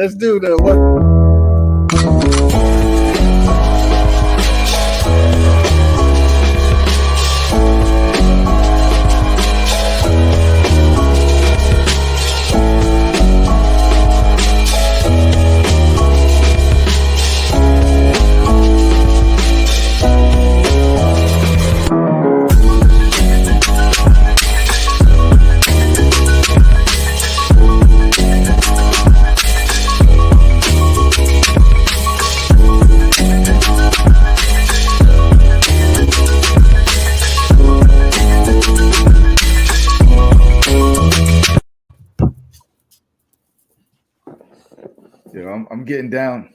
Let's do the what. Yeah, I'm getting down.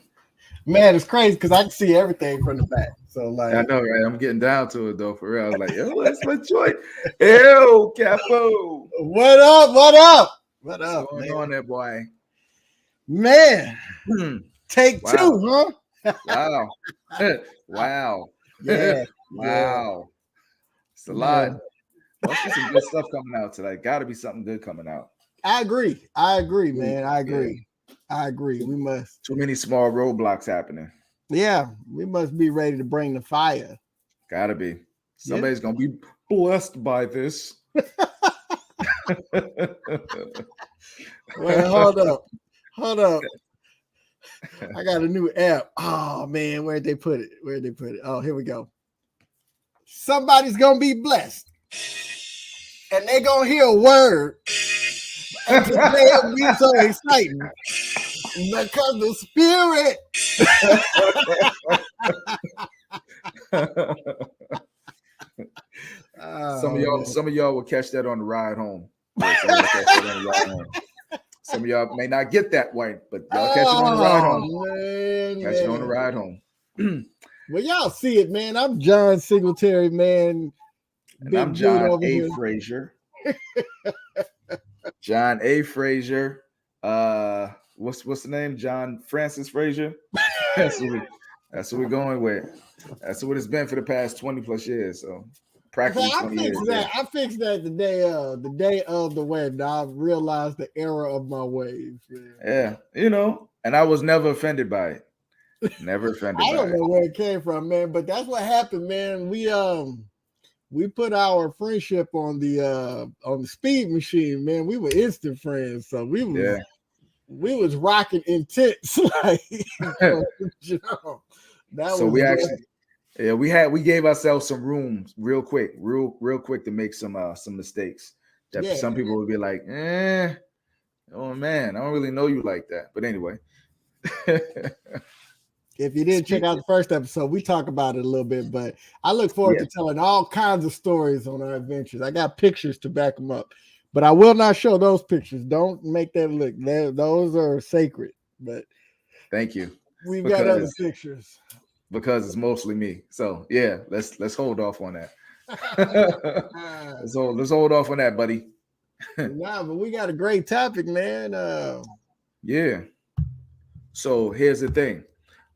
Man, it's crazy because I can see everything from the back. So like, I know, right? I'm getting down to it though, for real. I was like, yo, that's my joint. Ew, Cappo. what up? What up? What What's up, going man? on there, boy? Man, take Wow. two, huh? Wow. Wow. Yeah, yeah, Wow. It's a lot. man. Must be some good stuff coming out today. Gotta be something good coming out. I agree. I agree, man. I Yeah. agree. I agree. We must. Too many small roadblocks happening. Yeah, we must be ready to bring the fire. Gotta be. Yeah. Somebody's gonna be blessed by this. Well, hold up. Hold up. I got a new app. Oh man, where'd they put it? Where'd they put it? Oh, here we go. Somebody's gonna be blessed. And they're gonna hear a word. And today it'll be so exciting. Because the spirit. Some of y'all will catch that on the ride home. Some of y'all may not get that way, but y'all catch it on the ride home. Man, Catch it on the ride home. Well, y'all see it, man. I'm John Singletary, man. And I'm John A. Frasier. John A. Frasier. What's the name? John Francis Frasier. That's what we're going with. That's what it's been for the past 20 plus years. So practically 20 years. I fixed that the day of the wedding. I realized the error of my ways. Man. Yeah, and I was never offended by it. Never offended. I don't know where it came from, man, but that's what happened, man. We put our friendship on the speed machine, man. We were instant friends, so we was rocking intense like we gave ourselves some room real quick to make some mistakes that some people would be like, oh man, I don't really know you like that. But anyway. If you didn't check out the first episode, we talk about it a little bit, but I look forward to telling all kinds of stories on our adventures. I got pictures to back them up, but I will not show those pictures. Don't make that look. Those are sacred. But thank you. We've got other pictures because it's mostly me. So yeah, let's hold off on that. let's hold off on that, buddy. Nah, but we got a great topic, man. Yeah. So here's the thing.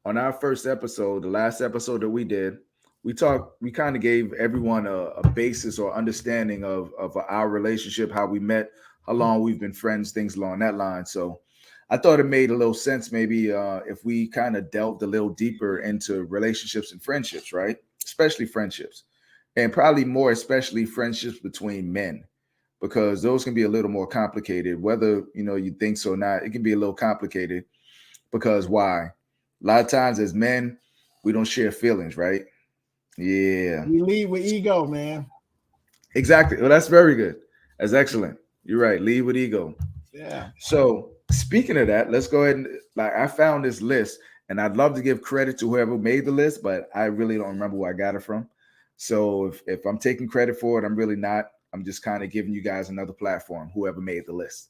On our first episode, the last episode that we did, we kind of gave everyone a basis or understanding of our relationship, how we met, how long we've been friends, things along that line. So I thought it made a little sense maybe if we kind of delved a little deeper into relationships and friendships, right? Especially friendships, and probably more especially friendships between men, because those can be a little more complicated, whether you think so or not. It can be a little complicated because why? A lot of times as men, we don't share feelings, right? Yeah. We lead with ego, man. Exactly. Well, that's very good. That's excellent. You're right. Lead with ego. Yeah. So speaking of that, let's go ahead and I found this list, and I'd love to give credit to whoever made the list, but I really don't remember where I got it from. So if I'm taking credit for it, I'm really not. I'm just kind of giving you guys another platform, whoever made the list.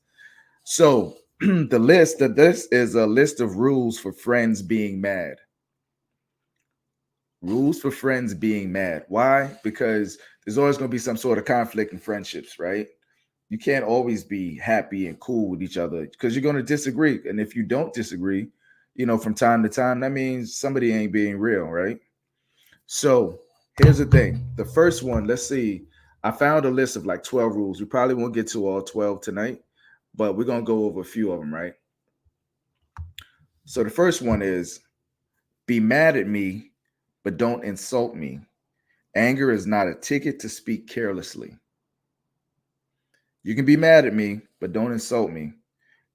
So this is a list of rules for friends being mad. Rules for friends being mad. Why? Because there's always going to be some sort of conflict in friendships, right? You can't always be happy and cool with each other because you're going to disagree. And if you don't disagree, from time to time, that means somebody ain't being real, right? So here's the thing. The first one, let's see. I found a list of like 12 rules. We probably won't get to all 12 tonight, but we're going to go over a few of them, right? So the first one is be mad at me, but don't insult me. Anger is not a ticket to speak carelessly. You can be mad at me, but don't insult me.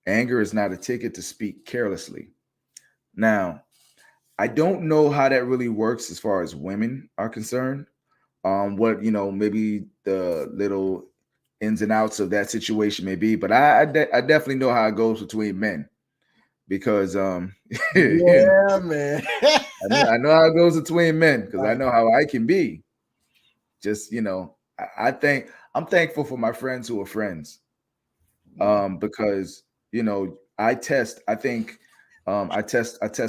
Anger is not a ticket to speak carelessly. Now, I don't know how that really works as far as women are concerned. What maybe the little ins and outs of that situation may be, but I definitely know how it goes between men because Yeah, man. I know how it goes between men because I know how I can be. Just I think I'm thankful for my friends who are friends, because I test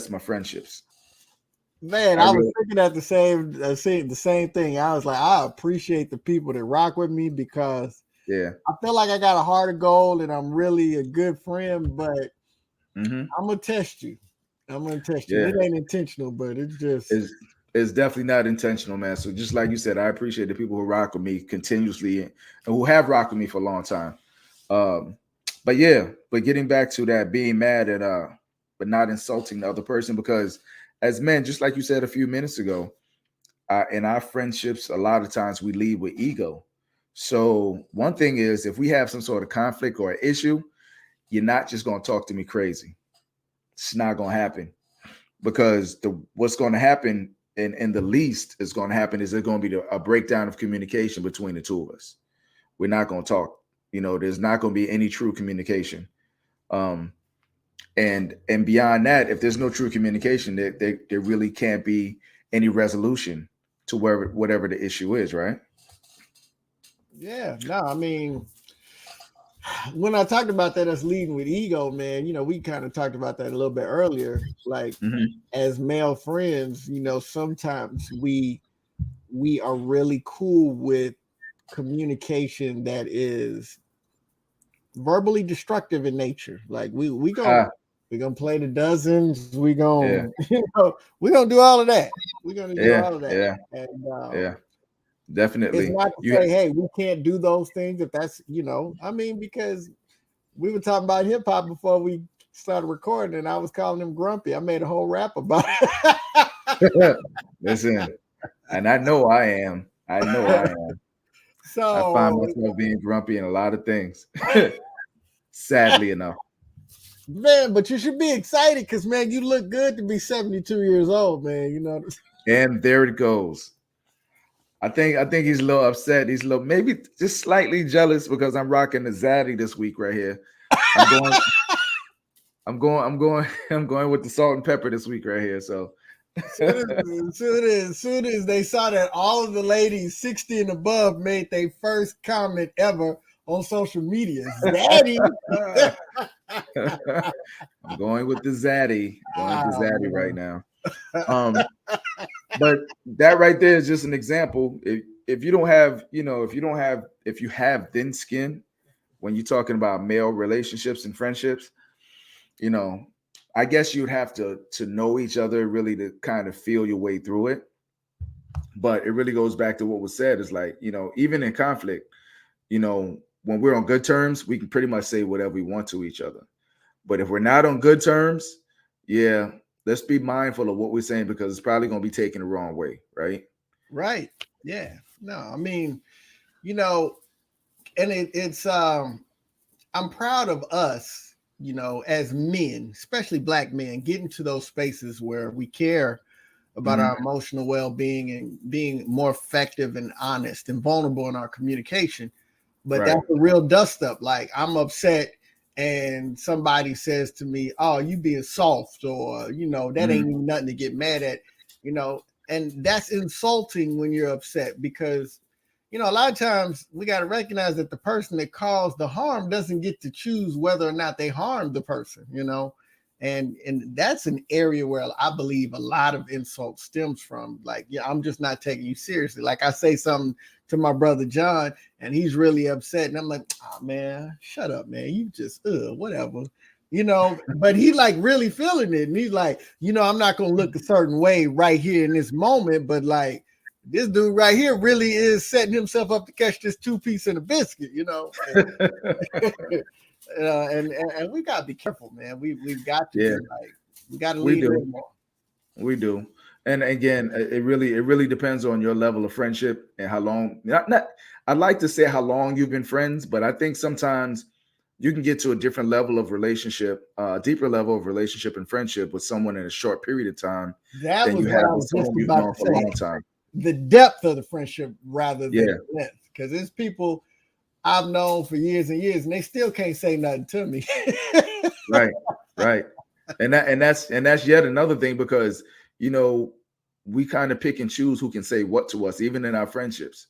my friendships. Man, I I was really thinking at the same thing. I was like, I appreciate the people that rock with me because yeah. I feel like I got a heart of gold and I'm really a good friend, but Mm-hmm. I'm gonna test you. I'm gonna test you. Yeah. It ain't intentional, but it's just It's definitely not intentional, man. So just like you said, I appreciate the people who rock with me continuously and who have rocked with me for a long time. Um, but getting back to that, being mad at but not insulting the other person, because as men, just like you said a few minutes ago, in our friendships, a lot of times we lead with ego. So one thing is, if we have some sort of conflict or issue, you're not just going to talk to me crazy. It's not going to happen, because what's going to happen in the least is going to happen is there's going to be a breakdown of communication between the two of us. We're not going to talk. There's not going to be any true communication. Um, and beyond that, if there's no true communication, there really can't be any resolution to whatever the issue is, right? yeah. No, I mean, when I talked about that, us leading with ego, man, we kind of talked about that a little bit earlier. Like Mm-hmm. as male friends, sometimes we are really cool with communication that is verbally destructive in nature. Like we gonna play the dozens. We Yeah, gonna we gonna do all of that. We're gonna do yeah, all of that, yeah, and yeah, it's definitely. not to You, say, hey, we can't do those things if that's I mean, because we were talking about hip hop before we started recording, and I was calling him grumpy. I made a whole rap about listen, and I know I am. I know I it. am. I find So, myself being grumpy in a lot of things. Sadly enough. man, but you should be excited because, man, you look good to be 72 years old, man. And there it goes. I think he's a little upset. He's a little maybe just slightly jealous because I'm rocking the Zaddy this week right here. I'm going, I'm going with the salt and pepper this week right here. So Soon as they saw that all of the ladies 60 and above made their first comment ever on social media, Zaddy. I'm going with the Zaddy. Going with the Oh, Zaddy right man. now. But that right there is just an example. If you don't have, if you have thin skin when you're talking about male relationships and friendships, you know, I guess you'd have to know each other really to kind of feel your way through it. But it really goes back to what was said is like, even in conflict, when we're on good terms, we can pretty much say whatever we want to each other. But if we're not on good terms, yeah, let's be mindful of what we're saying because it's probably going to be taken the wrong way, right? Right. Yeah. No, I mean, and I'm proud of us, as men, especially black men, getting to those spaces where we care about Mm-hmm. our emotional well-being and being more effective and honest and vulnerable in our communication. But Right. that's a real dust up. Like I'm upset and somebody says to me, "Oh, you being soft," or that Mm-hmm. ain't even nothing to get mad at, and that's insulting when you're upset because a lot of times we got to recognize that the person that caused the harm doesn't get to choose whether or not they harmed the person, and that's an area where I believe a lot of insult stems from. Like, yeah, I'm just not taking you seriously. Like I say something to my brother John, and he's really upset, and I'm like, oh man, shut up, man. You just whatever. But he like really feeling it, and he's like, I'm not gonna look a certain way right here in this moment, but like this dude right here really is setting himself up to catch this 2-piece and a biscuit, and we gotta be careful, man. We've got to be Yeah. like, We got to We lead do. them more. We do. And again, it really depends on your level of friendship and how long. Not I'd like to say how long you've been friends, but I think sometimes you can get to a different level of relationship, deeper level of relationship and friendship with someone in a short period of time That than was you what have I with was just someone you've about known to for a say. long time. The depth of the friendship rather than Yeah. the length. Because there's people I've known for years and years, and they still can't say nothing to me. Right. Right. And that's yet another thing because you know we kind of pick and choose who can say what to us, even in our friendships.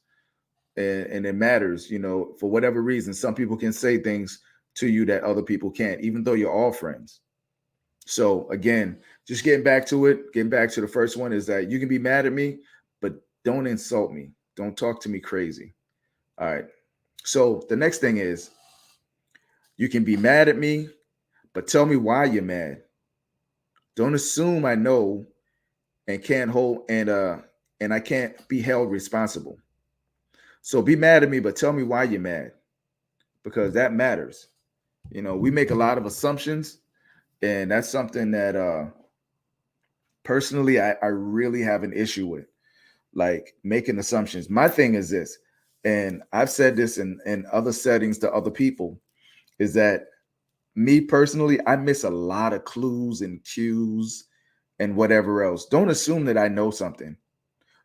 And it matters, for whatever reason. Some people can say things to you that other people can't, even though you're all friends. So again, just getting back to the first one is that you can be mad at me, but don't insult me. Don't talk to me crazy. All right. So the next thing is you can be mad at me, but tell me why you're mad. Don't assume I know and can't hold and I can't be held responsible. So be mad at me, but tell me why you're mad because that matters. We make a lot of assumptions, and that's something that personally I really have an issue with, like making assumptions. My thing is this, and I've said this in other settings to other people, is that me personally, I miss a lot of clues and cues and whatever else. Don't assume that I know something.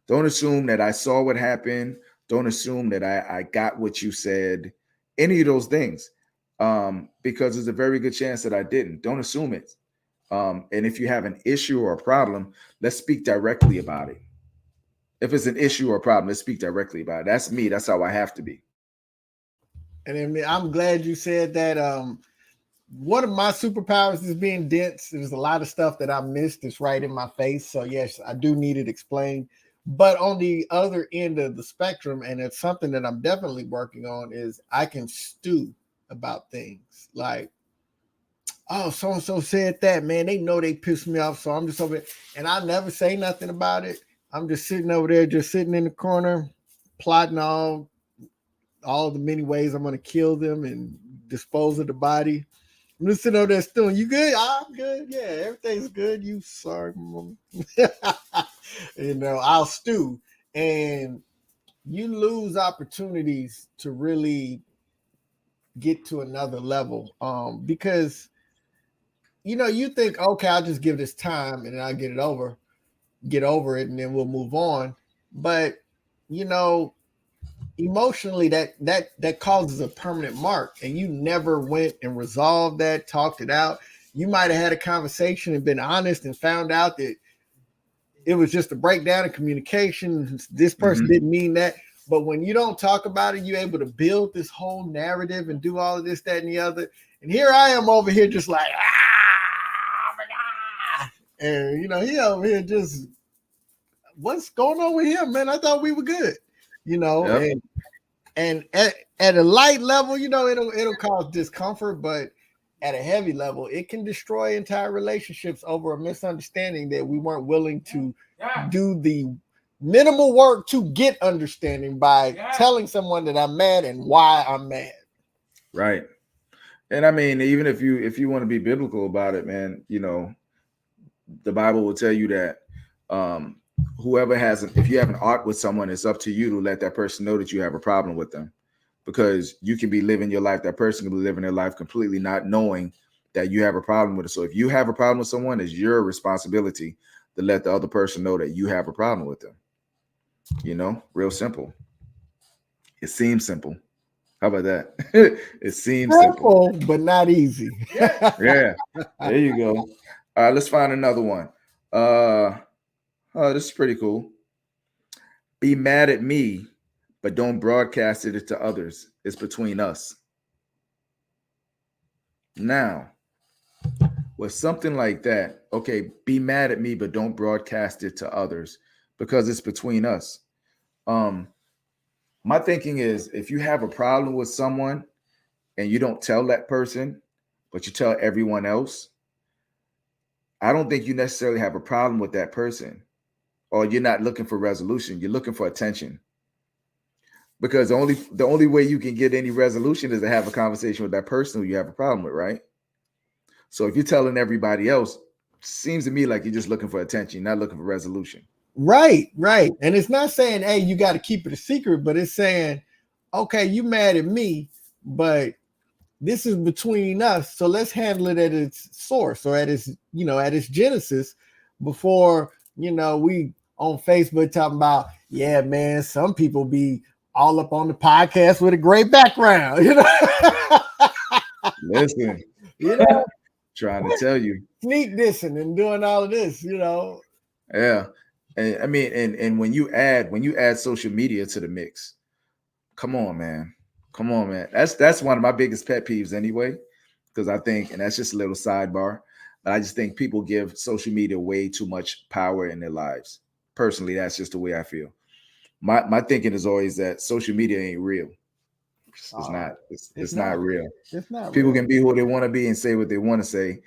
Don't assume that I saw what happened. Don't assume that I got what you said. Any of those things. Because there's a very good chance that I didn't. Don't assume it. And if you have an issue or a problem, let's speak directly about it. If it's an issue or a problem, let's speak directly about it. That's me. That's how I have to be. And I'm glad you said that. One of my superpowers is being dense. There's a lot of stuff that I missed that's right in my face. So yes, I do need it explained. But on the other end of the spectrum, and it's something that I'm definitely working on, is I can stew about things. Like, oh, so and so said that, man. They know they pissed me off. So I'm just over there. And I never say nothing about it. I'm just sitting over there, just sitting in the corner, plotting all the many ways I'm gonna kill them and dispose of the body. I'm just sitting over there still. You good? I'm good. Yeah, everything's good. You sorry. I'll stew. And you lose opportunities to really get to another level. Because you think, okay, I'll just give this time and then I'll get over it, and then we'll move on. But you know, emotionally that causes a permanent mark, and you never went and resolved that, talked it out. You might have had a conversation and been honest and found out that it was just a breakdown in communication. This person Mhm. didn't mean that. But when you don't talk about it, you're able to build this whole narrative and do all of this, that, and the other. And here I am over here just like, and he over here just, what's going on with him, man? I thought we were good, Yep. and at a light level, it'll cause discomfort, but at a heavy level, it can destroy entire relationships over a misunderstanding that we weren't willing to do the minimal work to get understanding by telling someone that I'm mad and why I'm mad. Right. And I mean, even if you want to be biblical about it, man, the Bible will tell you that um, if you have an art with someone, it's up to you to let that person know that you have a problem with them, because you can be living your life. That person can be living their life completely not knowing that you have a problem with it. So if you have a problem with someone, it's your responsibility to let the other person know that you have a problem with them. Real simple. It seems simple. How about that? It seems simple. Simple, but not easy. Yeah. There you go. All right, let's find another one. Oh, this is pretty cool. Be mad at me, but don't broadcast it to others. It's between us. Now, with something like that, okay, be mad at me, but don't broadcast it to others because it's between us. Um, my thinking is if you have a problem with someone and you don't tell that person, but you tell everyone else, I don't think you necessarily have a problem with that person, or you're not looking for resolution. You're looking for attention. Because the only way you can get any resolution is to have a conversation with that person who you have a problem with, right? So if you're telling everybody else, seems to me like you're just looking for attention, not looking for resolution. Right. And it's not saying, hey, you got to keep it a secret, but it's saying, okay, you mad at me, but this is between us. So let's handle it at its source or at its, at its genesis before, we on Facebook talking about, yeah, man, some people be all up on the podcast with a great background, Listen, trying to tell you, sneak dissing and doing all of this, Yeah. And I mean, and when you add social media to the mix, come on, man. That's one of my biggest pet peeves anyway. Because I think, and that's just a little sidebar, but I just think people give social media way too much power in their lives. Personally, that's just the way I feel. My thinking is always that social media ain't real. It's not. It's not real. It's not People real. can be who they want to be and say what they want to say,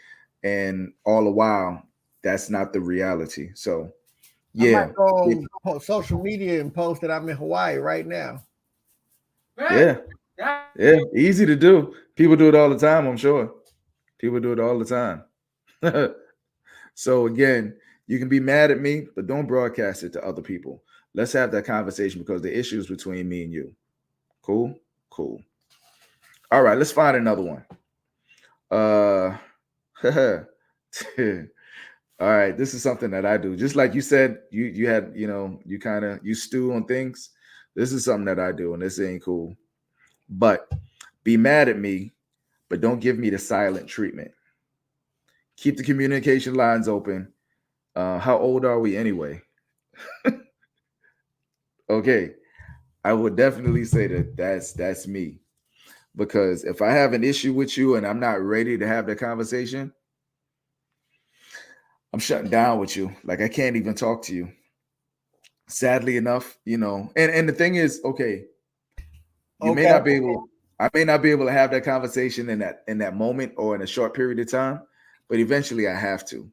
and all the while, that's not the reality. So, yeah, I might go on social media and post that I'm in Hawaii right now. yeah, easy to do. People do it all the time. I'm sure people do it all the time. So again, you can be mad at me, but don't broadcast it to other people. Let's have that conversation because the issue is between me and you. Cool. All right, let's find another one. All right, this is something that I do. Just like you said, you had, you stew on things. This is something that I do, and this ain't cool. But be mad at me, but don't give me the silent treatment. Keep the communication lines open. How old are we anyway? Okay, I would definitely say that's me. Because if I have an issue with you and I'm not ready to have that conversation, I'm shutting down with you. Like I can't even talk to you. Sadly enough, and the thing is, okay, may not be able, I may not be able to have that conversation in that moment or in a short period of time, but eventually I have to.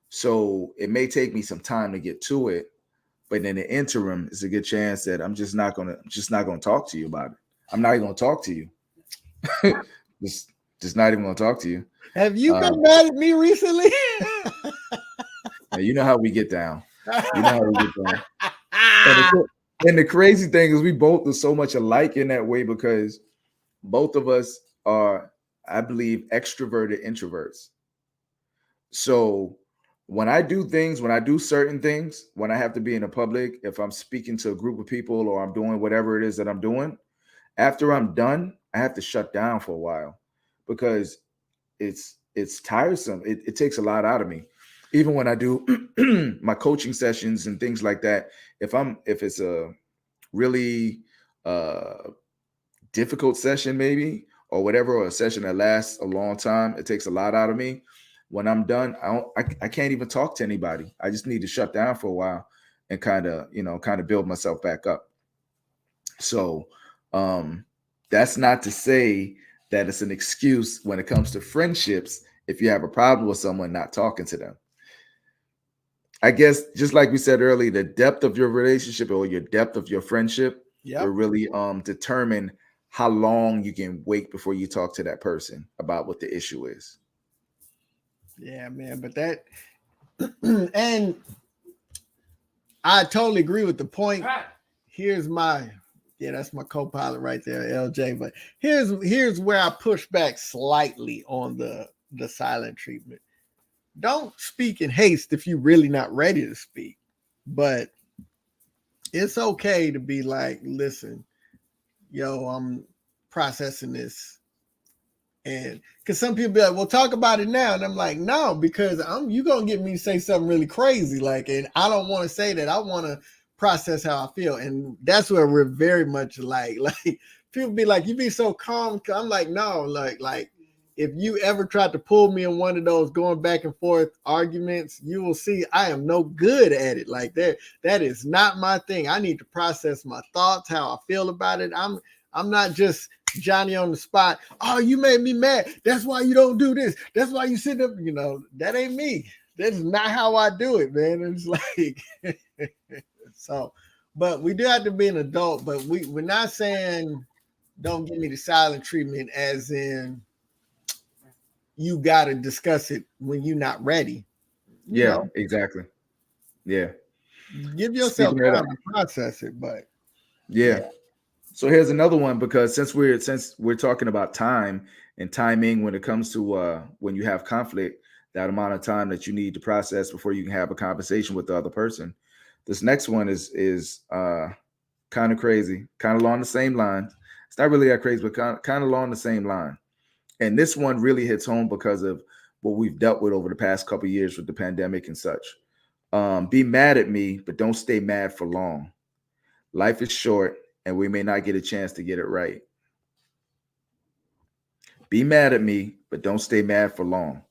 So it may take me some time to get to it, but in the interim, it's a good chance that I'm just not gonna talk to you about it. I'm not even gonna talk to you. just not even gonna talk to you. Have you been mad at me recently? You know how we get down. You know how we get down. And the crazy thing is we both are so much alike in that way because both of us are, I believe, extroverted introverts. So when I do certain things, when I have to be in the public, if I'm speaking to a group of people or I'm doing whatever it is that I'm doing, after I'm done, I have to shut down for a while because it's tiresome. It takes a lot out of me. Even when I do my coaching sessions and things like that, if it's a really difficult session maybe or whatever, or a session that lasts a long time, it takes a lot out of me. When I'm done, I can't even talk to anybody. I just need to shut down for a while and kind of build myself back up. So that's not to say that it's an excuse when it comes to friendships if you have a problem with someone not talking to them. I guess just like we said earlier, the depth of your relationship or your depth of your friendship will really determine how long you can wait before you talk to that person about what the issue is. Yeah, man, but that and I totally agree with the point. Here's that's my co-pilot right there, LJ. But here's where I push back slightly on the silent treatment. Don't speak in haste if you're really not ready to speak. But it's okay to be like, listen, yo, I'm processing this. And because some people be like, well, talk about it now. And I'm like, no, because you going to get me to say something really crazy. Like, and I don't want to say that. I want to process how I feel. And that's where we're very much alike. Like people be like, you be so calm. I'm like, no, like if you ever tried to pull me in one of those going back and forth arguments, you will see I am no good at it. Like that is not my thing. I need to process my thoughts, how I feel about it. I'm not just Johnny on the spot. Oh, you made me mad. That's why you don't do this. That's why you sit up. That ain't me. That's not how I do it, man. It's like so, but we do have to be an adult. But we're not saying don't give me the silent treatment, as in you got to discuss it when you're not ready. you Yeah, know, exactly. Yeah. give yourself Speaking of that, time to process it. But yeah. yeah. So here's another one, because since we're talking about time and timing when it comes to when you have conflict, that amount of time that you need to process before you can have a conversation with the other person. This next one is kind of crazy, kind of along the same lines. It's not really that crazy, but kind of along the same line. And this one really hits home because of what we've dealt with over the past couple of years with the pandemic and such. Be mad at me, but don't stay mad for long. Life is short, and we may not get a chance to get it right. Be mad at me, but don't stay mad for long.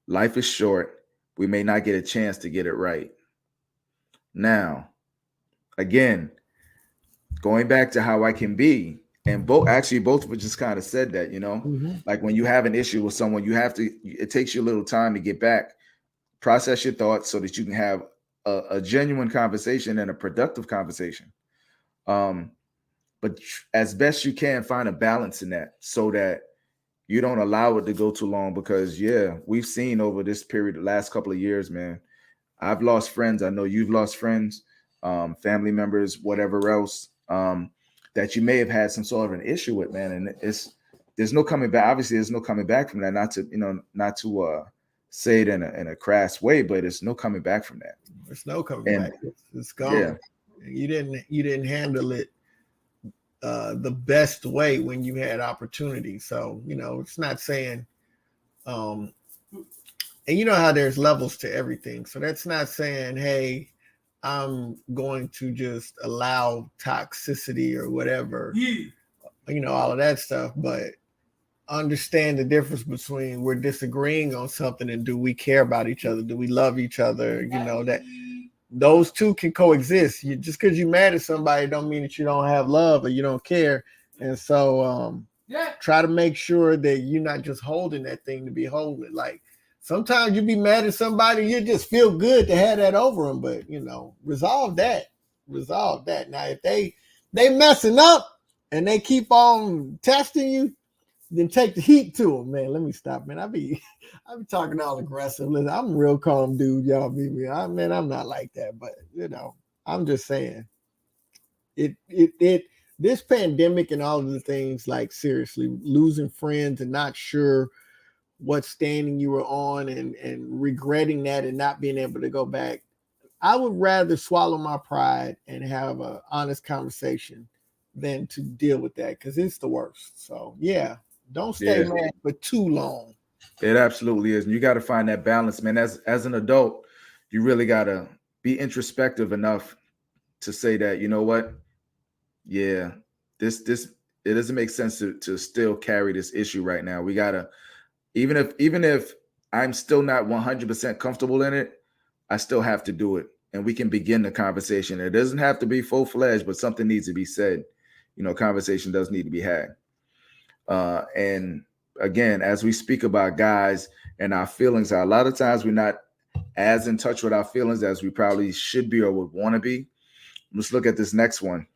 Life is short. We may not get a chance to get it right. Now, again, going back to how I can be, and both of us just kind of said that, Mhm. like when you have an issue with someone, it takes you a little time to get back, process your thoughts so that you can have a genuine conversation and a productive conversation. Um, but as best you can, find a balance in that so that you don't allow it to go too long, because yeah, we've seen over this period, the last couple of years, man, I've lost friends. I know you've lost friends, family members, whatever else, that you may have had some sort of an issue with, man. And there's no coming back. Obviously, there's no coming back from that. Not to say it in a crass way, but it's no coming back from that. There's no coming And back. It's yeah, gone. You didn't handle it the best way when you had opportunity. So it's not saying, um, and you know how there's levels to everything. So that's not saying, hey, I'm going to just allow toxicity or whatever, all of that stuff. But understand the difference between we're disagreeing on something and do we care about each other? Do we love each other? That those two can coexist. Just because you're mad at somebody don't mean that you don't have love or you don't care. And so try to make sure that you're not just holding that thing to be holding. Like sometimes you be mad at somebody, you just feel good to have that over them. But resolve that. Resolve that. Now if they messing up and they keep on testing you, then take the heat to them, man. Let me stop, man. I be talking all aggressive. Listen, I'm a real calm dude, y'all. Man, I'm not like that, but I'm just saying it. This pandemic and all of the things, like seriously, losing friends and not sure what standing you were on, and regretting that and not being able to go back. I would rather swallow my pride and have an honest conversation than to deal with that because it's the worst. So yeah, don't stay yeah, mad for too long. it absolutely is. And you got to find that balance, man. As an adult, you really got to be introspective enough to say that, you know what? Yeah, this it doesn't make sense to still carry this issue right now. We gotta, even if I'm still not 100% comfortable in it, I still have to do it, and we can begin the conversation. It doesn't have to be full fledged, but something needs to be said. Conversation does need to be had. And again, as we speak about guys and our feelings, a lot of times we're not as in touch with our feelings as we probably should be or would want to be. Let's look at this next one.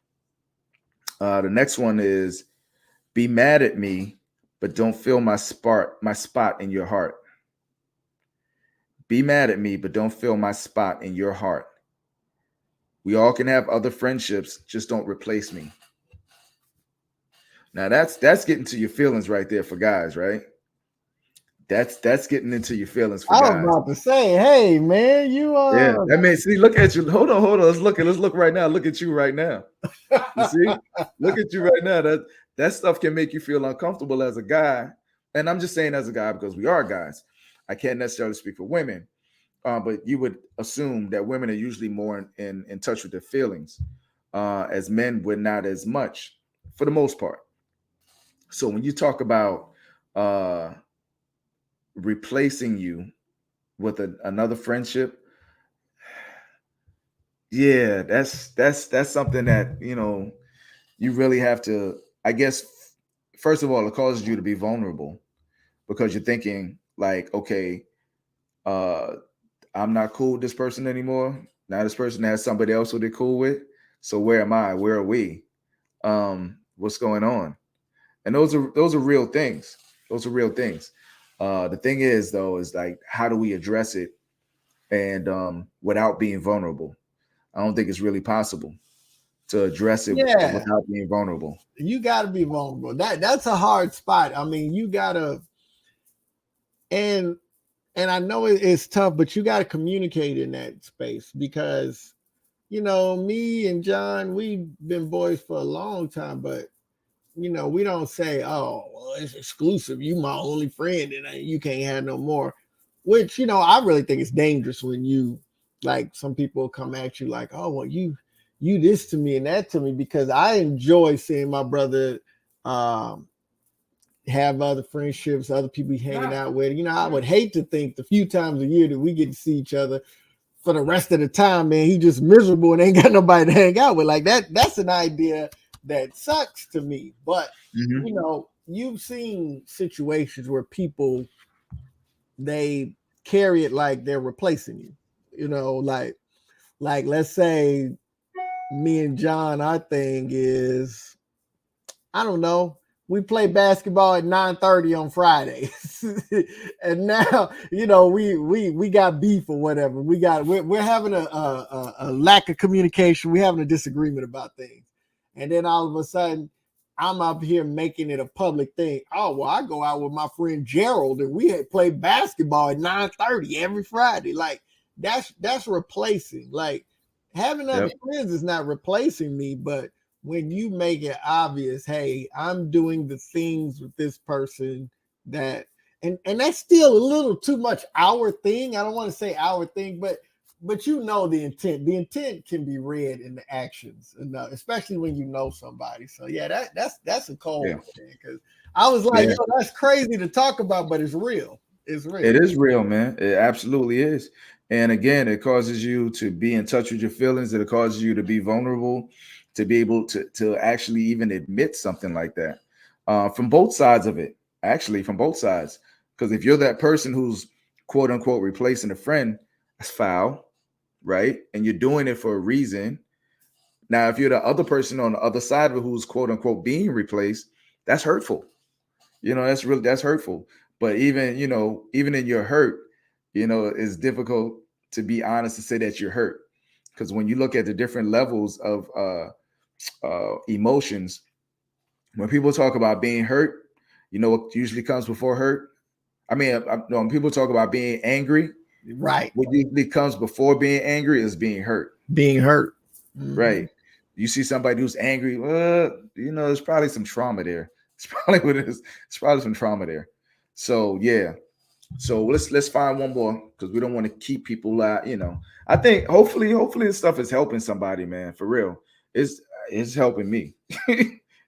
The next one is, be mad at me, but don't fill my spot in your heart. Be mad at me, but don't fill my spot in your heart. We all can have other friendships, just don't replace me. Now that's getting to your feelings right there for guys, right? That's getting into your feelings for I was guys. about to say, hey man, you Yeah, that means, see, look at you. Hold on. Let's look right now. Look at you right now. You see, look at you right now. That stuff can make you feel uncomfortable as a guy. And I'm just saying as a guy because we are guys. I can't necessarily speak for women, but you would assume that women are usually more in touch with their feelings, as men we're not as much for the most part. So when you talk about uh, replacing you with another friendship, yeah, that's something that you really have to, I guess, first of all, it causes you to be vulnerable because you're thinking like, okay, uh, I'm not cool with this person anymore. Now this person has somebody else who they're cool with. So where am I? Where are we? What's going on? And those are real things. Those are real things. The thing is though, is like, how do we address it and without being vulnerable. I don't think it's really possible to address it Yeah, without being vulnerable. you got to be vulnerable. That's a hard spot. I mean, you gotta and and I know it's tough, but you got to communicate in that space because me and John, we've been boys for a long time, but we don't say, "Oh, well, it's exclusive. You my only friend, and you can't have no more." Which I really think it's dangerous when you like some people come at you like, "Oh, well, you this to me and that to me," because I enjoy seeing my brother um, have other friendships, other people he's hanging out with. I would hate to think the few times a year that we get to see each other for the rest of the time, man, he just miserable and ain't got nobody to hang out with. Like that's an idea that sucks to me. But Mm-hmm. you've seen situations where people they carry it like they're replacing you. Like let's say me and John, our thing is I don't know. We play basketball at 9:30 on Fridays, and now we got beef or whatever. We're having a lack of communication. We're having a disagreement about things, and then all of a sudden, I'm up here making it a public thing. Oh well, I go out with my friend Gerald, and we play basketball at 9:30 every Friday. Like that's replacing. Like having other Yep. friends is not replacing me, but when you make it obvious, hey, I'm doing the things with this person that and that's still a little too much our thing. I don't want to say our thing, but the intent. The intent can be read in the actions, especially when you know somebody. So yeah, that's a cold Yeah. one, man. Because I was like, Yeah. yo, that's crazy to talk about, but it's real. It's It real. is real, man. It absolutely is. And again, it causes you to be in touch with your feelings. It causes you to be vulnerable, to be able to actually even admit something like that. From both sides of it, actually, from both sides. Because if you're that person who's quote unquote replacing a friend, that's foul, right? And you're doing it for a reason. Now, if you're the other person on the other side of it who's quote unquote being replaced, that's hurtful. That's hurtful. But even in your hurt, it's difficult to be honest and say that you're hurt. Because when you look at the different levels of emotions, when people talk about being hurt, what usually comes before hurt? I mean, no, when people talk about being angry, Right. what usually comes before being angry is being hurt. Being hurt. Mm-hmm. Right. You see somebody who's angry, there's probably some trauma there. It's probably what it is. It's probably some trauma there. So yeah. So let's find one more because we don't want to keep people out. I think hopefully this stuff is helping somebody, man. For real, it's helping me.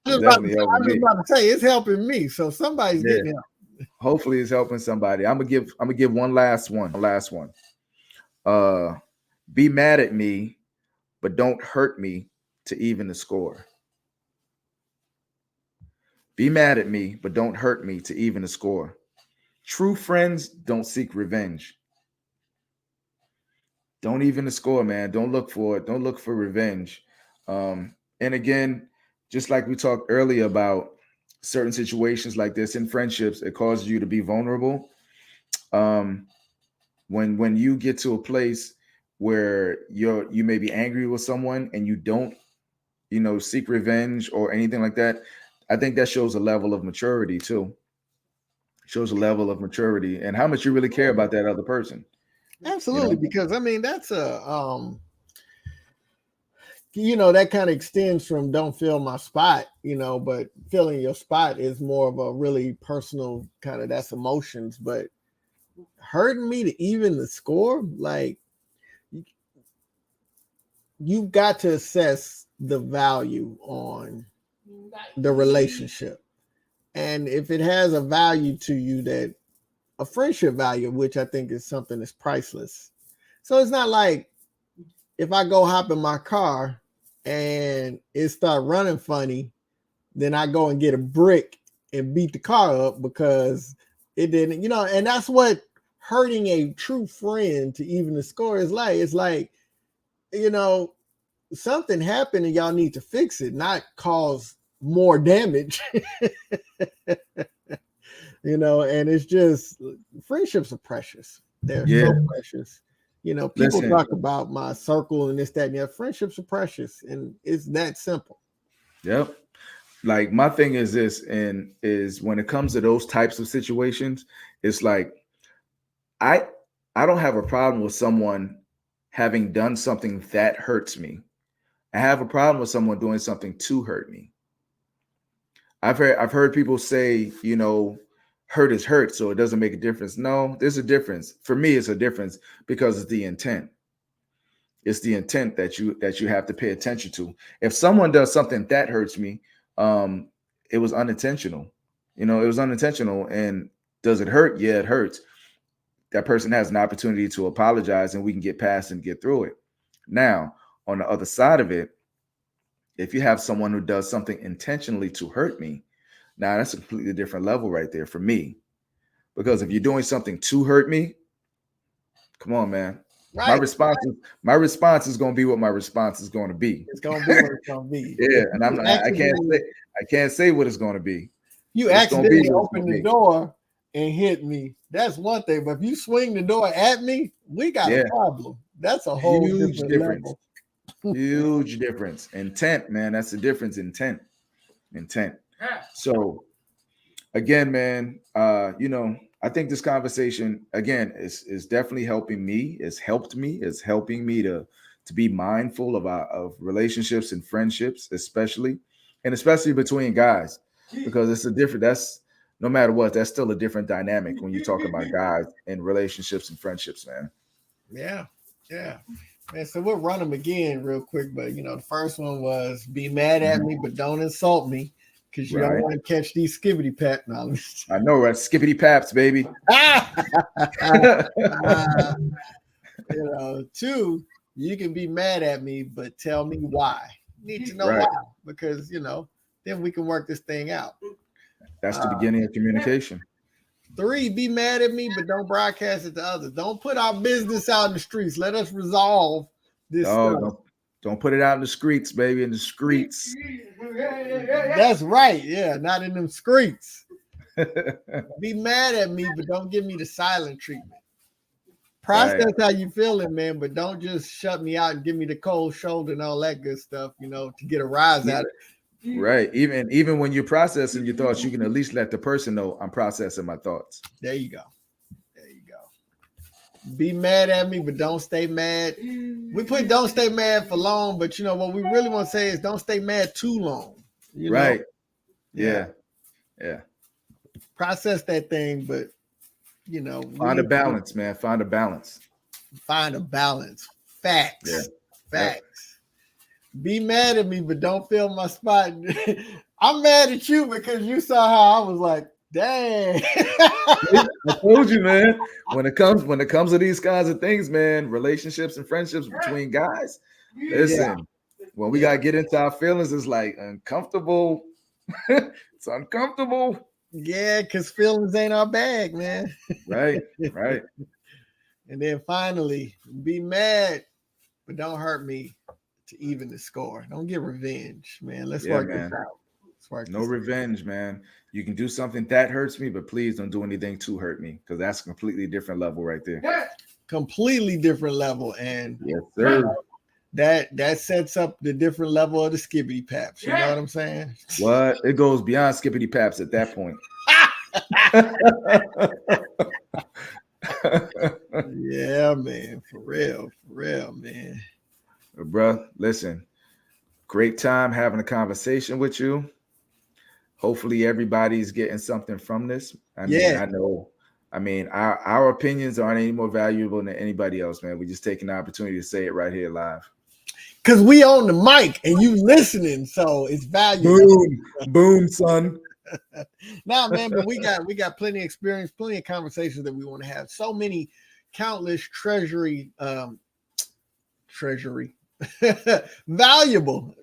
It's definitely I helping was just me. about to say it's helping me, so somebody's Yeah. getting help. Hopefully it's helping somebody. I'm gonna give one last one. Last one. Uh, be mad at me, but don't hurt me to even the score. Be mad at me, but don't hurt me to even the score. True friends don't seek revenge. Don't even the score, man. Don't look for it. Don't look for revenge. And again, just like we talked earlier about certain situations like this in friendships, it causes you to be vulnerable. Um, when you get to a place where you may be angry with someone and you don't, seek revenge or anything like that, I think that shows a level of maturity too. Shows a level of maturity and how much you really care about that other person. You Absolutely, know. because I mean that's that kind of extends from don't fill my spot, but filling your spot is more of a really personal kind of that's emotions, but hurting me to even the score, like you've got to assess the value on the relationship. And if it has a value to you that a friendship value, which I think is something that's priceless. So it's not like if I go hop in my car and it start running funny, then I go and get a brick and beat the car up because it didn't, and that's what hurting a true friend to even the score is like. It's like, you know, something happened and y'all need to fix it, not cause more damage. And it's just friendships are precious. They're Yeah. so precious. You know, people Listen, talk about my circle and this, that, and that. Friendships are precious, and it's that simple. yep. Like my thing is this, and is when it comes to those types of situations, it's like I I don't have a problem with someone having done something that hurts me. I have a problem with someone doing something to hurt me. I've heard people say, hurt is hurt, so it doesn't make a difference. No, there's a difference. For me, it's a difference because it's the intent. It's the intent that you have to pay attention to. If someone does something that hurts me, um, it was unintentional. It was unintentional. And does it hurt? Yeah, it hurts. That person has an opportunity to apologize, and we can get past and get through it. Now, on the other side of it, if you have someone who does something intentionally to hurt me, now that's a completely different level right there for me. Because if you're doing something to hurt me, come on, man. My Right. response is going to be what my response is going to be. It's gonna be what it's gonna be. Yeah, and I can't say what it's going to be. You It's gonna accidentally be what it's open gonna the be. door and hit me. That's one thing. But if you swing the door at me, we got Yeah. a problem. That's a whole Huge different difference. level. Huge difference. Intent, man. That's the difference. Intent. So again, man, I think this conversation again is definitely helping me. It's helped me. It's helping me to be mindful of relationships and friendships, especially between guys, because it's a different. That's no matter what. That's still a different dynamic when you talk about guys and relationships and friendships, man. Yeah. Man, so we'll run them again real quick. But the first one was be mad at me, but don't insult me. Because you don't Right. want to catch these skibbity pat knowledge. I know, right? Skippity paps, baby. 2, you can be mad at me, but tell me why. Need to know Right. why, because then we can work this thing out. That's the beginning of communication. 3, be mad at me, but don't broadcast it to others. Don't put our business out in the streets. Let us resolve this stuff. Don't put it out in the streets, baby. In the streets. That's right. Yeah, not in them streets. Be mad at me, but don't give me the silent treatment. Process how you feeling, man, but don't just shut me out and give me the cold shoulder and all that good stuff, to get a rise out of it. Right. Even when you're processing your thoughts, you can at least let the person know I'm processing my thoughts. There you go. Be mad at me, but don't stay mad. We put don't stay mad for long, but what we really want to say is don't stay mad too long. Right. Yeah. Process that thing, but find a balance, man. Find a balance. Facts. Be mad at me, but don't fill my spot. I'm mad at you because you saw how I was like, dang. I told you, man. When it comes to these kinds of things, man, relationships and friendships between guys, listen, when we gotta get into our feelings, it's like uncomfortable. It's uncomfortable. Yeah, because feelings ain't our bag, man. Right. And then finally, be mad, but don't hurt me to even the score. Don't get revenge, man. Let's work this out. No revenge, man. You can do something that hurts me, but please don't do anything to hurt me, because that's a completely different level right there. Completely different level. And yes, sir. That sets up the different level of the skibbity paps. You know what I'm saying? What? It goes beyond skibbity paps at that point. Yeah, man. For real, man. Bruh, listen. Great time having a conversation with you. Hopefully everybody's getting something from this. I know. I mean, our opinions aren't any more valuable than anybody else, man. We're just taking the opportunity to say it right here live. Because we on the mic and you listening, so it's valuable. Boom, son. Nah, man, but we got plenty of experience, plenty of conversations that we want to have. So many countless valuable,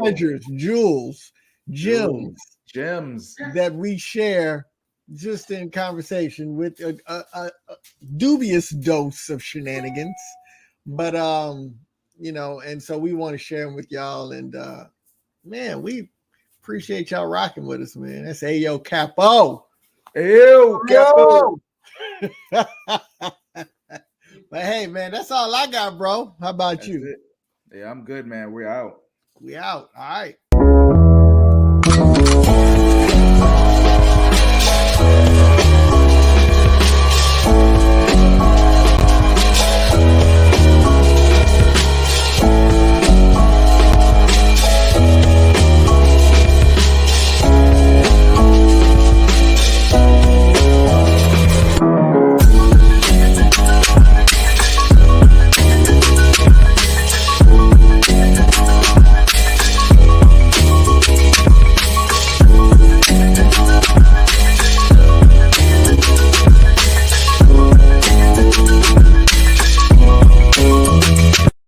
treasures, jewels, gems that we share just in conversation with a dubious dose of shenanigans. But and so we want to share them with y'all. And man, we appreciate y'all rocking with us, man. That's Ayo Cappo. Ayo Cappo. But hey, man, that's all I got, bro. How about That's you? it. Yeah, I'm good, man. We're out. We out. All right.